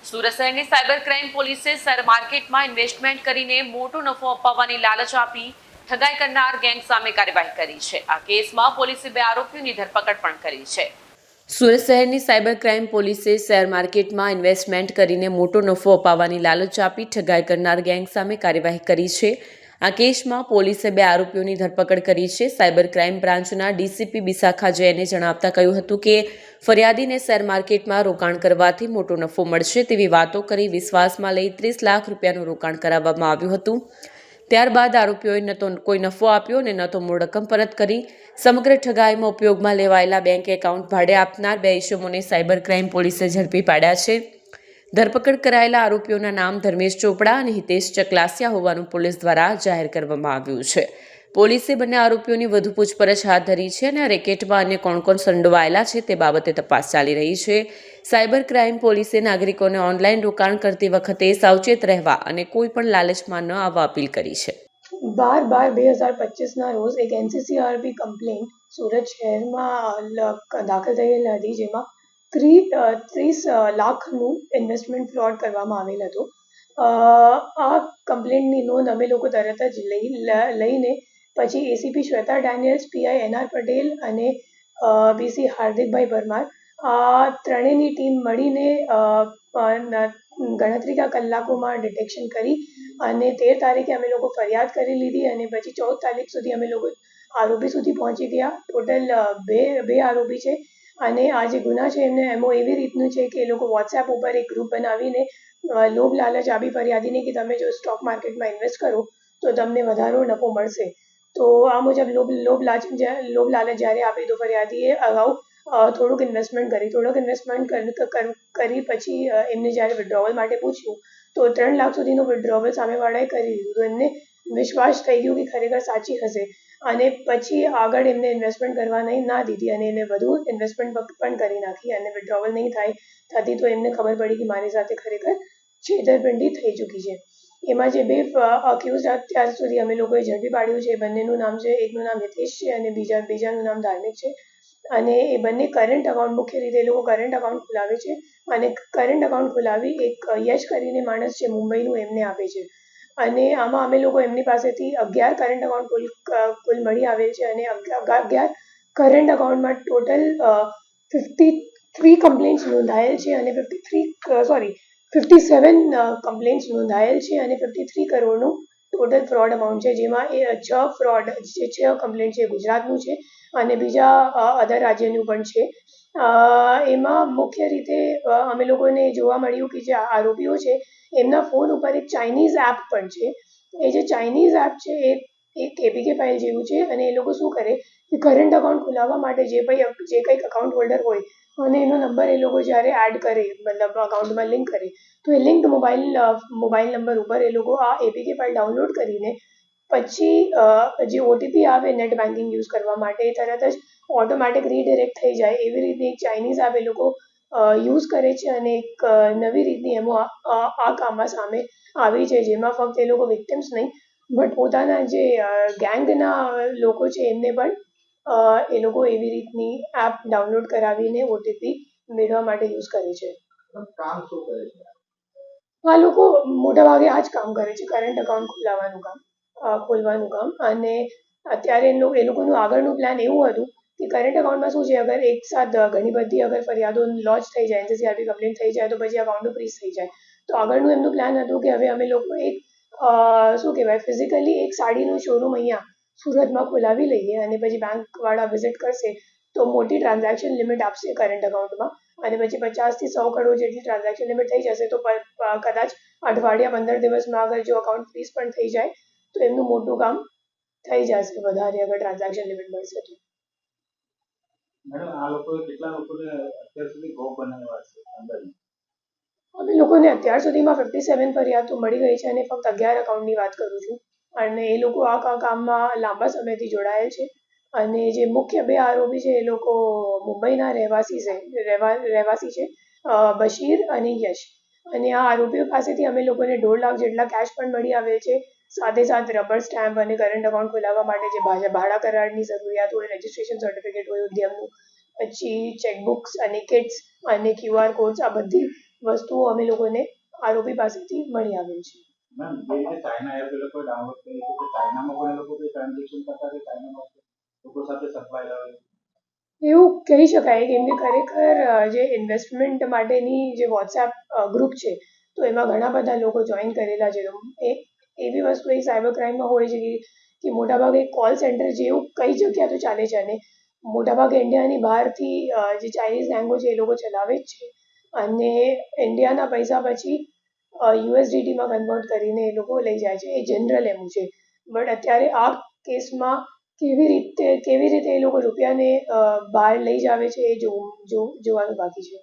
સુરત શહેરની cyber crime પોલીસે share માર્કેટમાં ઇન્વેસ્ટમેન્ટ કરીને મોટો નફો અપાવવાની લાલચ આપી ઠગાઈ કરનાર ગેંગ સામે કાર્યવાહી કરી છે. આ કેસમાં પોલીસે 2 આરોપીઓની ધરપકડ પણ કરી છે. સુરત શહેરની સાયબર ક્રાઇમ પોલીસે શેર માર્કેટમાં ઇન્વેસ્ટમેન્ટ કરીને મોટો નફો અપાવવાની લાલચ આપી ઠગાઈ કરનાર ગેંગ સામે કાર્યવાહી કરી છે. આ કેસમાં પોલીસે 2 આરોપીઓની ધરપકડ કરી છે. સાયબર ક્રાઇમ બ્રાન્ચના ડીસીપી બિશાખા જૈને જણાવતા કહ્યું હતું કે ફરિયાદીને શેર માર્કેટમાં રોકાણ કરવાથી મોટો નફો મળશે તેવી વાતો કરી વિશ્વાસમાં લઈ 30 લાખ રૂપિયાનું રોકાણ કરાવવામાં આવ્યું હતું. ત્યારબાદ આરોપીઓએ ન તો કોઈ નફો આપ્યો અને ન તો મૂળ રકમ પરત કરી. સમગ્ર ઠગાઈમાં ઉપયોગમાં લેવાયેલા બેંક એકાઉન્ટ ભાડે આપનાર 2 ઇસમોને સાયબર ક્રાઇમ પોલીસે ઝડપી પાડ્યા છે. ધરપકડ કરાયેલા આરોપીઓના નામ ધર્મેશ ચોપડા અને હિતેશ ચકલાસિયા હોવાનું પોલીસ દ્વારા જાહેર કરવામાં આવ્યું છે. પોલીસે બંને આરોપીઓની વધુ પૂછપરછ હાથ ધરી છે અને આ રેકેટમાં અન્ય કોણ સંડોવાયેલા છે તે બાબતે તપાસ ચાલી રહી છે. સાયબર ક્રાઇમ પોલીસે નાગરિકોને ઓનલાઈન રોકાણ કરતી વખતે સાવચેત રહેવા અને કોઈ પણ લાલચમાં ન આવવા અપીલ કરી છે. 12/12/2025ના રોજ એક NCCRP કમ્પ્લેન્ટ સુરત શહેરમાં દાખલ થયેલ હતી, જેમાં 30 લાખનું ઇન્વેસ્ટમેન્ટ ફ્રોડ કરવામાં આવેલ હતો. આ કમ્પ્લેન્ટની નોંધ અમે લોકો તરત જ લઈને પછી ACP Shweta Daniels, PI NR Patel અને પીસી હાર્દિકભાઈ પરમાર આ ત્રણેયની ટીમ મળીને ગણતરીના કલાકોમાં ડિટેક્શન કરી અને 13 તારીખે અમે લોકો ફરિયાદ કરી લીધી અને પછી 14 તારીખ સુધી અમે લોકો આરોપી સુધી પહોંચી ગયા. ટોટલ બે આરોપી છે અને આ જે ગુના છે એમને એમો એવી રીતનું છે કે એ લોકો વોટ્સએપ ઉપર એક ગ્રુપ બનાવીને લોભ લાલચ આપી ફરિયાદીને કે તમે જો સ્ટોક માર્કેટમાં ઇન્વેસ્ટ કરો તો તમને વધારે નફો મળશે. તો આ મુજબ લોભ લાલચ જ્યારે આપી તો ફરિયાદીએ અગાઉ થોડુંક ઇન્વેસ્ટમેન્ટ કરી પછી એમને જ્યારે વિડ્રોવલ માટે પૂછ્યું તો 3 લાખ સુધીનું વિડ્રોવલ સામેવાળાએ કરી દીધું. તો એમને વિશ્વાસ થઈ ગયો કે ખરેખર સાચી હશે અને પછી આગળ એમને ઇન્વેસ્ટમેન્ટ કરવા ના દીધી અને એને વધુ ઇન્વેસ્ટમેન્ટ પણ કરી નાખી અને વિડ્રોવલ નહીં થતી તો એમને ખબર પડી કે મારી સાથે ખરેખર છેતરપિંડી થઈ ચૂકી છે. એમાં જે 2 અક્યુઝ અત્યાર સુધી અમે લોકોએ ઝડપી પાડ્યું છે, બંનેનું નામ છે, એકનું નામ હિતેશ છે અને બીજાનું નામ ધાર્મિક છે અને એ બંને કરંટ અકાઉન્ટ, મુખ્ય રીતે એ લોકો કરંટ અકાઉન્ટ ખોલાવે છે અને કરંટ અકાઉન્ટ ખોલાવી એક યશ કરીને માણસ છે મુંબઈનું એમને આપે છે અને આમાં અમે લોકો એમની પાસેથી 11 કરંટ અકાઉન્ટ કુલ મળી આવેલ છે અને 11 કરંટ અકાઉન્ટમાં ટોટલ 53 કમ્પ્લેન્ટ્સ નોંધાયેલ છે અને 57 કમ્પ્લેન્ટ્સ નોંધાયેલ છે અને 53 કરોડનું ટોટલ ફ્રોડ અમાઉન્ટ છે, જેમાં 6 કમ્પ્લેન્ટ છે ગુજરાતનું છે અને બીજા અધર રાજ્યનું પણ છે. એમાં મુખ્ય રીતે અમે લોકોને જોવા મળ્યું કે જે આરોપીઓ છે એમના ફોન ઉપર એક ચાઇનીઝ એપ પણ છે. એ જે ચાઇનીઝ એપ છે એ એક APK ફાઇલ જેવું છે અને એ લોકો શું કરે કે કરંટ અકાઉન્ટ ખોલાવવા માટે જે કંઈક અકાઉન્ટ હોલ્ડર હોય અને એનો નંબર એ લોકો જ્યારે એડ કરે, મતલબ અકાઉન્ટમાં લિંક કરે તો એ લિંક્ડ મોબાઈલ નંબર ઉપર એ લોકો આ APK ફાઇલ ડાઉનલોડ કરીને પછી જે OTP આવે નેટ બેન્કિંગ યુઝ કરવા માટે તરત જ ઓટોમેટિક રીડિરેક્ટ થઈ જાય એવી રીતે એક ચાઇનીઝ એપ એ લોકો યુઝ કરે છે અને એક નવી રીતની એમાં આ કામમાં સામે આવી છે, જેમાં ફક્ત એ લોકો વિક્ટિમ્સ નહીં બટ પોતાના જે ગેંગના લોકો છે એમને પણ એ લોકો એવી રીતની એપ ડાઉનલોડ કરાવીને OTP મેળવવા માટે યુઝ કરે છે. કામ શું કરે છે? આ લોકો મોટાભાગે આ જ કામ કરે છે, કરંટ અકાઉન્ટ ખોલવાનું કામ અને અત્યારે એ લોકોનું આગળનું પ્લાન એવું હતું કે કરંટ અકાઉન્ટમાં શું છે, અગર એક સાથ ઘણી બધી અગર ફરિયાદો લોન્ચ થઈ જાય, NCCRP કમ્પ્લેન્ટ થઈ જાય તો પછી અકાઉન્ટો ફ્રીઝ થઈ જાય. તો આગળનું એમનું પ્લાન હતું કે હવે અમે લોકો એક શું કહેવાય ફિઝિકલી એક સાડીનું શોરૂમ અહીંયા સુરતમાં ખોલાવી લઈએ અને પછી બેંકવાળા વિઝિટ કરશે તો મોટી ટ્રાન્ઝેક્શન લિમિટ આપશે કરંટ અકાઉન્ટમાં અને પછી 50 થી 100 કરોડ જેટલી ટ્રાન્ઝેક્શન લિમિટ થઈ જશે તો કદાચ અઠવાડિયા 15 દિવસમાં અગર જો અકાઉન્ટ ફ્રીઝ પણ થઈ જાય તો એમનું મોટું કામ થઈ જશે વધારે અગર ટ્રાન્ઝેક્શન લિમિટ મળશે તો. મેડમ, આ લોકોએ કેટલા લોકોને અત્યાર સુધી ભોગ બનાવ્યા છે અંદાજે? અમે લોકોને અત્યાર સુધીમાં 57 ફરિયાદો મળી ગઈ છે અને ફક્ત 11 અકાઉન્ટની વાત કરું છું અને એ લોકો આ કામમાં લાંબા સમયથી જોડાયેલ છે અને જે મુખ્ય 2 આરોપી છે એ લોકો મુંબઈના રહેવાસી છે, બશીર અને યશ. અને આ આરોપીઓ પાસેથી અમે લોકોને 1.5 લાખ જેટલા કેશ પણ મળી આવેલ છે, સાથે રબર સ્ટેમ્પ અને કરંટ અકાઉન્ટ ખોલાવવા માટે જે ભાડા કરારની જરૂરિયાત હોય, રજિસ્ટ્રેશન સર્ટિફિકેટ હોય ઉદ્યમનું, પછી ચેકબુક્સ અને કિટ્સ અને QR કોડ્સ આ બધી વસ્તુઓ અમે લોકોને આરોપી પાસેથી મળી આવેલ છે. મેમ જે રીતે ચાઇના એપ એ લોકોએ ડાઉનલોડ કરી છે તો ચાઇનામાં પણ એ લોકો કોઈ ટ્રાન્ઝેક્શન કરતા કે ચાઇનામાં લોકો સાથે સંકળાયેલા હોય? એવું કહી શકાય કેમ કે ખરેખર જે ઇન્વેસ્ટમેન્ટ માટેની જે વોટ્સએપ ગ્રુપ છે તો એમાં ઘણા બધા લોકો જોઈન કરેલા છે. એ એવી વસ્તુ એ સાયબર ક્રાઇમમાં હોય છે કે મોટાભાગે કોલ સેન્ટર જેવું કઈ જગ્યા તો ચાલે છે અને મોટાભાગે ઇન્ડિયાની બહારથી જે ચાઇનીઝ ગેંગો છે એ લોકો ચલાવે જ છે અને ઇન્ડિયાના પૈસા પછી યુએસડીટીમાં કન્વર્ટ કરીને એ લોકો લઈ જાય છે. એ જનરલ એમ છે. બટ અત્યારે આ કેસમાં કેવી રીતે એ લોકો રૂપિયાને બહાર લઈ જાવે છે એ જોવાનું બાકી છે.